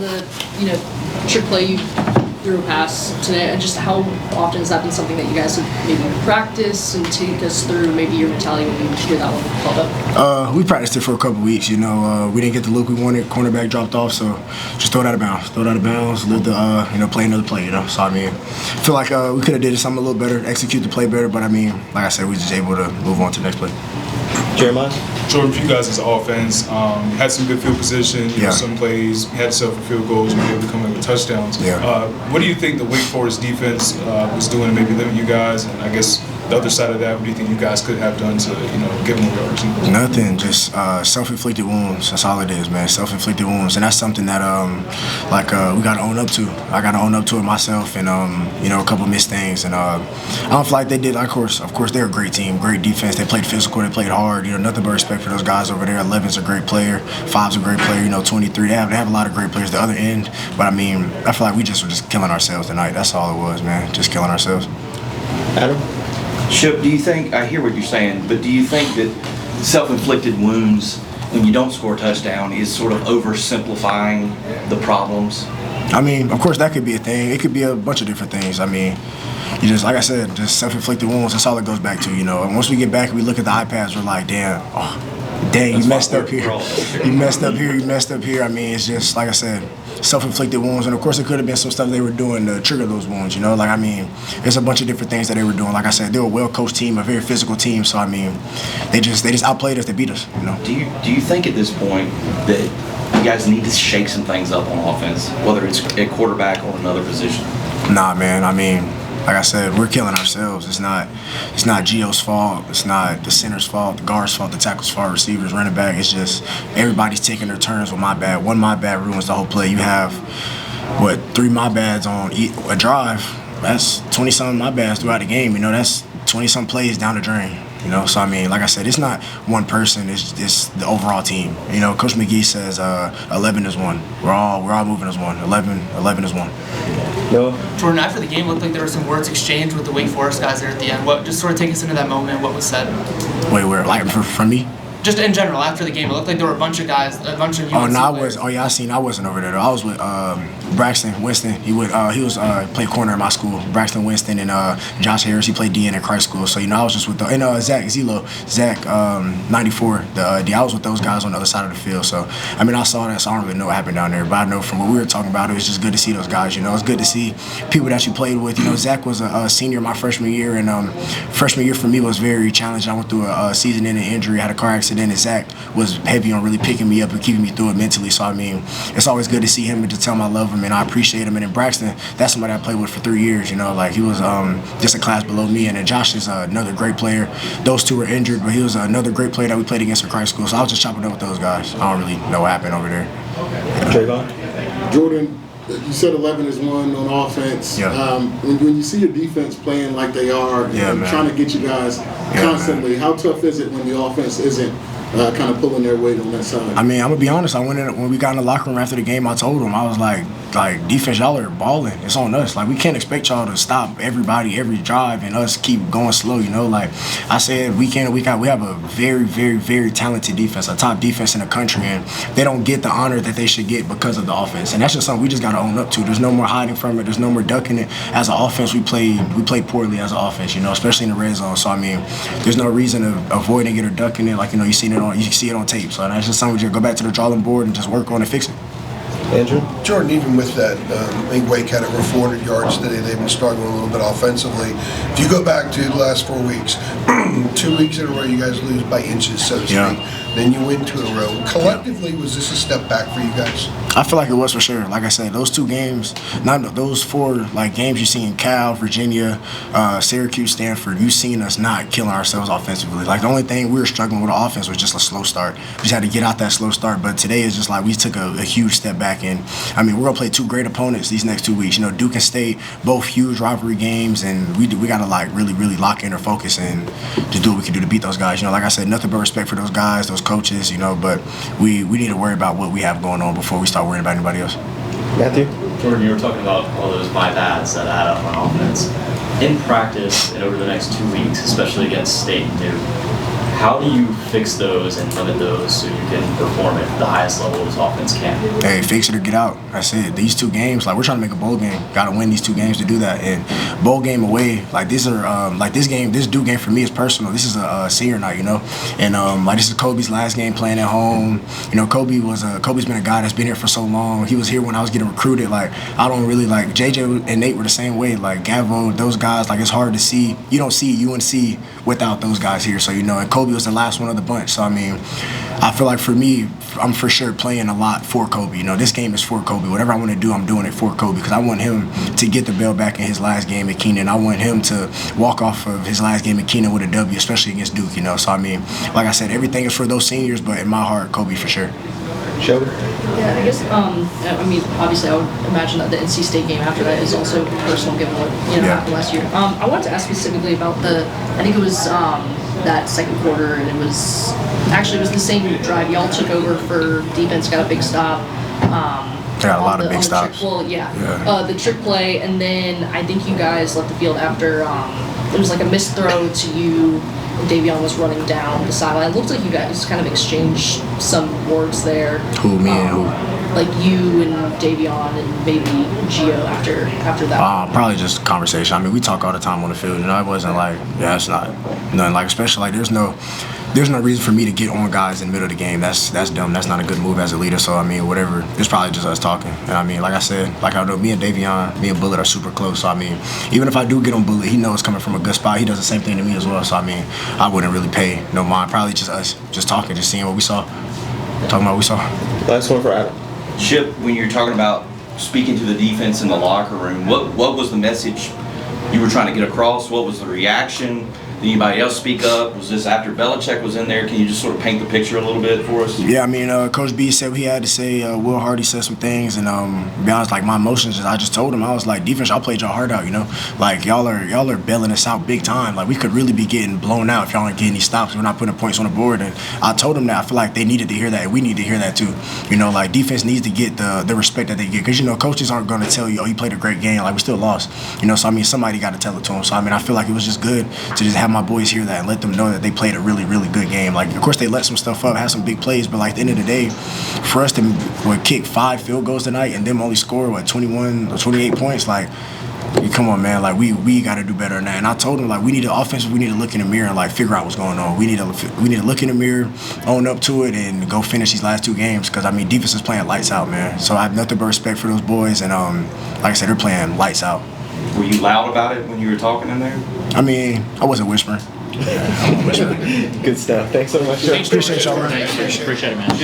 the trick play you threw a pass today, and just how often has that been something that you guys have maybe practiced, and take us through maybe your mentality when you hear that one called up? We practiced it for a couple weeks. We didn't get the look we wanted. Cornerback dropped off, so just throw it out of bounds. Live the play another play. So I feel like we could have did something a little better, execute the play better. But like I said, we were just able to move on to the next play. Jeremiah? Jordan, for you guys as offense, you had some good field position, some plays, you had yourself field goals, you were able to come in with touchdowns. What do you think the Wake Forest defense was doing to maybe limit you guys? And I guess the other side of that, what do you think you guys could have done to, give them yards? Nothing, just self-inflicted wounds. That's all it is, man. Self-inflicted wounds, and that's something that we got to own up to. I got to own up to it myself, and a couple missed things, and I don't feel like they did. Of course, they're a great team, great defense. They played physical, they played hard. Nothing but respect for those guys over there. 11's a great player, 5's a great player. 23, they have a lot of great players. The other end, but I feel like we just were just killing ourselves tonight. That's all it was, man. Just killing ourselves. Adam? Shipp, do you think, I hear what you're saying, but do you think that self-inflicted wounds when you don't score a touchdown is sort of oversimplifying the problems? Of course that could be a thing. It could be a bunch of different things. You just, like I said, just self-inflicted wounds, that's all it goes back to, And once we get back and we look at the iPads, we're like, dang, you messed up here. You messed up here. It's just, like I said, self-inflicted wounds. And, of course, it could have been some stuff they were doing to trigger those wounds, There's a bunch of different things that they were doing. Like I said, they're a well-coached team, a very physical team. So, they just outplayed us. They beat us, Do you think at this point that you guys need to shake some things up on offense, whether it's at quarterback or another position? Nah, man. Like I said, we're killing ourselves. It's not Gio's fault. It's not the center's fault, the guard's fault, the tackle's fault, receivers, running back. It's just everybody's taking their turns with my bad. One my bad ruins the whole play. You have, 3 my bads on a drive. That's 20-something my bads throughout the game. That's 20-something plays down the drain. So like I said, it's not one person. It's the overall team. Coach McGee says 11 is one. We're all moving as one. 11 is one. No. Jordan, after the game, it looked like there were some words exchanged with the Wake Forest guys there at the end. Just sort of take us into that moment. What was said? Wait, where? Like from me? Just in general, after the game, it looked like there were a bunch of guys, a bunch of UNC players. I wasn't over there though. I was with Braxton Winston. He played corner at my school. Braxton Winston and Josh Harris. He played DN at Christ School. So I was just with Zach 94. I was with those guys on the other side of the field. So I saw that. So I don't really know what happened down there. But I know from what we were talking about, it was just good to see those guys. It's good to see people that you played with. Zach was a senior my freshman year, and freshman year for me was very challenging. I went through a season-ending injury. I had a car accident. And Zach was heavy on really picking me up and keeping me through it mentally. So it's always good to see him and to tell him I love him and I appreciate him. And in Braxton, that's somebody I played with for 3 years. He was just a class below me. And then Josh is another great player. Those two were injured, but he was another great player that we played against at Christ School. So I was just chopping up with those guys. I don't really know what happened over there. Trayvon? Jordan, you said 11 is one on offense. Yeah. When you see your defense playing like they are and trying to get you guys constantly, how tough is it when the offense isn't kind of pulling their weight on that side? I'm gonna be honest. When we got in the locker room after the game, I told them, I was like, defense, y'all are balling. It's on us. We can't expect y'all to stop everybody every drive and us keep going slow. I said, we have a very, very, very talented defense, a top defense in the country, and they don't get the honor that they should get because of the offense. And that's just something we just gotta own up to. There's no more hiding from it. There's no more ducking it. As an offense, we played poorly as an offense. Especially in the red zone. So there's no reason of avoiding it or ducking it. You see it on tape. So that's just something we just go back to the drawing board and just work on and fix it. Andrew? Jordan, even with that, I think Wake had over 400 yards today. They've been struggling a little bit offensively. If you go back to the last 4 weeks, 2 weeks in a row, you guys lose by inches, so to speak. Then you win 2 in a row. Collectively, was this a step back for you guys? I feel like it was for sure. Like I said, those 2 games, those 4 games you see in Cal, Virginia, Syracuse, Stanford, you've seen us not killing ourselves offensively. The only thing we were struggling with the offense was just a slow start. We just had to get out that slow start. But today is just we took a huge step back. And we're gonna play 2 great opponents these next 2 weeks. Duke and State, both huge rivalry games, and we gotta really, really lock in our focus and just do what we can do to beat those guys. Like I said, nothing but respect for those guys, those coaches. But we need to worry about what we have going on before we start worrying about anybody else. Matthew? Jordan, you were talking about all those my bads that add up on offense. In practice and over the next 2 weeks, especially against State and Duke, How do you fix those and limit those so you can perform at the highest level this offense can? Hey, fix it or get out. That's it. These 2 games, like we're trying to make a bowl game. Got to win these 2 games to do that. And bowl game away, like these are like this Duke game for me is personal. This is a senior night, you know, and like this is Kobe's last game playing at home. You know, Kobe's been a guy that's been here for so long. He was here when I was getting recruited. Like I don't really like JJ and Nate were the same way. Like Gavo, those guys, like it's hard to see. You don't see UNC without those guys here. So you know, and Kobe was the last one of the bunch. So I mean, I feel like for me, I'm for sure playing a lot for Kobe. You know, this game is for Kobe. Whatever I want to do, I'm doing it for Kobe because I want him to get the belt back in his last game at Keenan. I want him to walk off of his last game at Keenan with a W, especially against Duke. You know, so I mean, like I said, everything is for those seniors, but in my heart, Kobe for sure. Shelby? Yeah, I guess, I mean, obviously I would imagine that the NC State game after that is also personal given what, happened last year. I wanted to ask specifically about I think it was that second quarter, and it was the same drive. Y'all took over for defense, got a big stop. Got a lot of big stops. The trick play, and then I think you guys left the field after it was like a missed throw to you. Davion was running down the sideline. It looked like you guys kind of exchanged some words there. Who, me and who? Like you and Davion and maybe Gio after that. Probably just conversation. I mean, we talk all the time on the field. You know, it wasn't like, it's not nothing like, especially like there's no reason for me to get on guys in the middle of the game. That's dumb. That's not a good move as a leader. So, I mean, whatever. It's probably just us talking. And, I mean, like I said, like I know me and Davion, me and Bullet are super close. So, I mean, even if I do get on Bullet, he knows it's coming from a good spot. He does the same thing to me as well. So, I mean, I wouldn't really pay no mind. Probably just us just talking, just seeing what we saw. Talking about what we saw. Last one for Adam. Shipp, when you're talking about speaking to the defense in the locker room, what was the message you were trying to get across? What was the reaction? Did anybody else speak up? Was this after Belichick was in there? Can you just sort of paint the picture a little bit for us? Yeah, I mean, Coach B said what he had to say. Will Hardy said some things, and to be honest, like my emotions, I just told him, I was like, defense, y'all played y'all heart out, you know? Like y'all are bailing us out big time. Like we could really be getting blown out if y'all aren't getting these stops. We're not putting points on the board, and I told him that. I feel like they needed to hear that, and we need to hear that too. You know, like defense needs to get the respect that they get, because you know, coaches aren't going to tell you, oh, you played a great game. Like we still lost, you know. So I mean, somebody got to tell it to him. So I mean, I feel like it was just good to just have my boys hear that and let them know that they played a really, really good game. Like, of course, they let some stuff up, had some big plays, but like at the end of the day, for us to kick 5 field goals tonight and them only score 21 or 28 points, like, come on, man. Like we got to do better than that. And I told them, like, we need to offense. We need to look in the mirror and like figure out what's going on. We need to look in the mirror, own up to it, and go finish these last 2 games. Because I mean, defense is playing lights out, man. So I have nothing but respect for those boys. And like I said, they're playing lights out. Were you loud about it when you were talking in there? I mean, I wasn't whispering. Good stuff. Thanks so much. Appreciate y'all. Appreciate it, man.